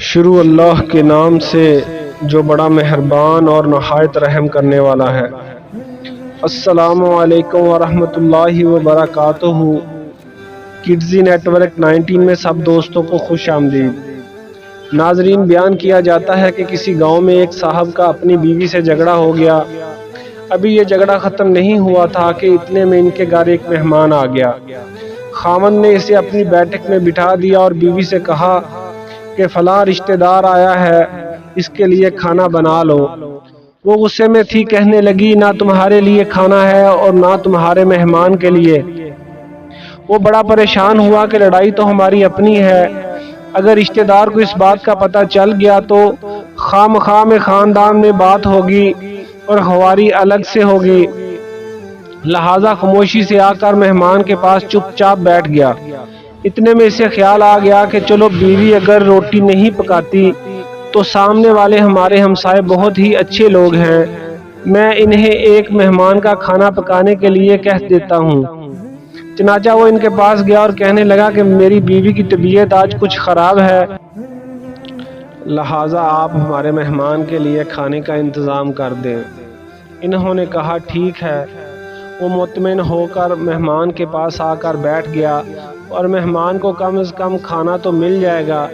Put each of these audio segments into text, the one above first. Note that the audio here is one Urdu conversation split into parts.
شروع اللہ کے نام سے جو بڑا مہربان اور نہایت رحم کرنے والا ہے۔ السلام علیکم ورحمۃ اللہ وبرکاتہ۔ کڈزی نیٹ ورک 19 میں سب دوستوں کو خوش آمدید۔ ناظرین، بیان کیا جاتا ہے کہ کسی گاؤں میں ایک صاحب کا اپنی بیوی سے جھگڑا ہو گیا۔ ابھی یہ جھگڑا ختم نہیں ہوا تھا کہ اتنے میں ان کے گھر ایک مہمان آ گیا۔ خاوند نے اسے اپنی بیٹھک میں بٹھا دیا اور بیوی سے کہا کہ فلاں رشتہ دار آیا ہے، اس کے لیے کھانا بنا لو۔ وہ غصے میں تھی، کہنے لگی نہ تمہارے لیے کھانا ہے اور نہ تمہارے مہمان کے لیے۔ وہ بڑا پریشان ہوا کہ لڑائی تو ہماری اپنی ہے، اگر رشتہ دار کو اس بات کا پتہ چل گیا تو خواہ میں خاندان میں بات ہوگی اور خواری الگ سے ہوگی۔ لہذا خاموشی سے آ کر مہمان کے پاس چپ چاپ بیٹھ گیا۔ اتنے میں اسے خیال آ گیا کہ چلو بیوی اگر روٹی نہیں پکاتی تو سامنے والے ہمارے ہمسائے بہت ہی اچھے لوگ ہیں، میں انہیں ایک مہمان کا کھانا پکانے کے لیے کہہ دیتا ہوں۔ چنانچہ وہ ان کے پاس گیا اور کہنے لگا کہ میری بیوی کی طبیعت آج کچھ خراب ہے، لہٰذا آپ ہمارے مہمان کے لیے کھانے کا انتظام کر دیں۔ انہوں نے کہا ٹھیک ہے۔ وہ مطمئن ہو کر مہمان کے پاس آ کر بیٹھ گیا اور مہمان کو کم از کم کھانا تو مل جائے گا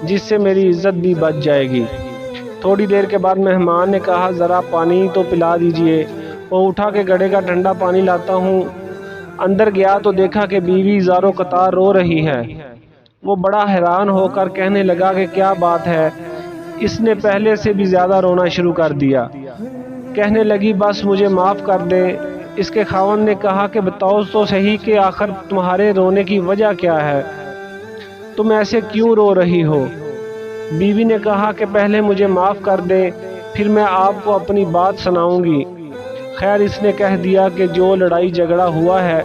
جس سے میری عزت بھی بچ جائے گی۔ تھوڑی دیر کے بعد مہمان نے کہا ذرا پانی تو پلا دیجئے۔ وہ اٹھا کے گھڑے کا ٹھنڈا پانی لاتا ہوں۔ اندر گیا تو دیکھا کہ بیوی زار و قطار رو رہی ہے۔ وہ بڑا حیران ہو کر کہنے لگا کہ کیا بات ہے؟ اس نے پہلے سے بھی زیادہ رونا شروع کر دیا۔ کہنے لگی بس مجھے معاف کر دیں۔ اس کے خاوند نے کہا کہ بتاؤ تو صحیح کہ آخر تمہارے رونے کی وجہ کیا ہے؟ تم ایسے کیوں رو رہی ہو؟ بیوی نے کہا کہ پہلے مجھے معاف کر دیں، پھر میں آپ کو اپنی بات سناؤں گی۔ خیر، اس نے کہہ دیا کہ جو لڑائی جھگڑا ہوا ہے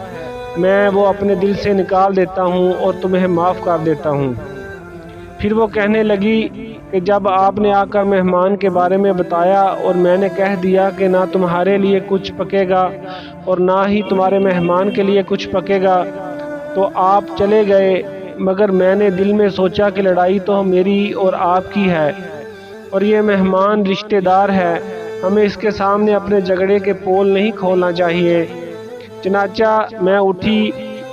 میں وہ اپنے دل سے نکال دیتا ہوں اور تمہیں معاف کر دیتا ہوں۔ پھر وہ کہنے لگی کہ جب آپ نے آ کر مہمان کے بارے میں بتایا اور میں نے کہہ دیا کہ نہ تمہارے لیے کچھ پکے گا اور نہ ہی تمہارے مہمان کے لیے کچھ پکے گا تو آپ چلے گئے، مگر میں نے دل میں سوچا کہ لڑائی تو میری اور آپ کی ہے اور یہ مہمان رشتہ دار ہے، ہمیں اس کے سامنے اپنے جھگڑے کے پول نہیں کھولنا چاہیے۔ چنانچہ میں اٹھی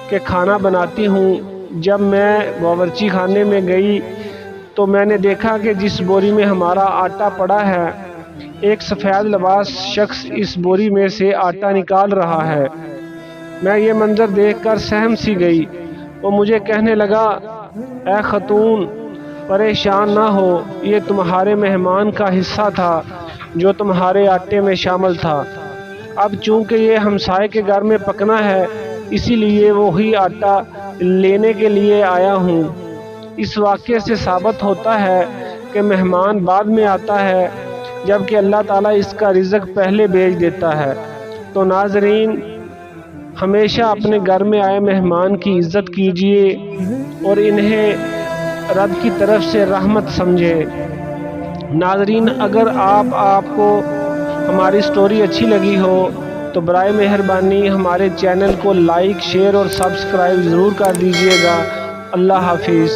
کہ کھانا بناتی ہوں۔ جب میں باورچی خانے میں گئی تو میں نے دیکھا کہ جس بوری میں ہمارا آٹا پڑا ہے ایک سفید لباس شخص اس بوری میں سے آٹا نکال رہا ہے۔ میں یہ منظر دیکھ کر سہم سی گئی۔ وہ مجھے کہنے لگا اے خاتون، پریشان نہ ہو، یہ تمہارے مہمان کا حصہ تھا جو تمہارے آٹے میں شامل تھا۔ اب چونکہ یہ ہمسائے کے گھر میں پکنا ہے اسی لیے وہی آٹا لینے کے لیے آیا ہوں۔ اس واقعے سے ثابت ہوتا ہے کہ مہمان بعد میں آتا ہے جبکہ اللہ تعالیٰ اس کا رزق پہلے بھیج دیتا ہے۔ تو ناظرین، ہمیشہ اپنے گھر میں آئے مہمان کی عزت کیجیے اور انہیں رب کی طرف سے رحمت سمجھیں۔ ناظرین، اگر آپ کو ہماری سٹوری اچھی لگی ہو تو برائے مہربانی ہمارے چینل کو لائک، شیئر اور سبسکرائب ضرور کر دیجیے گا۔ اللہ حافظ۔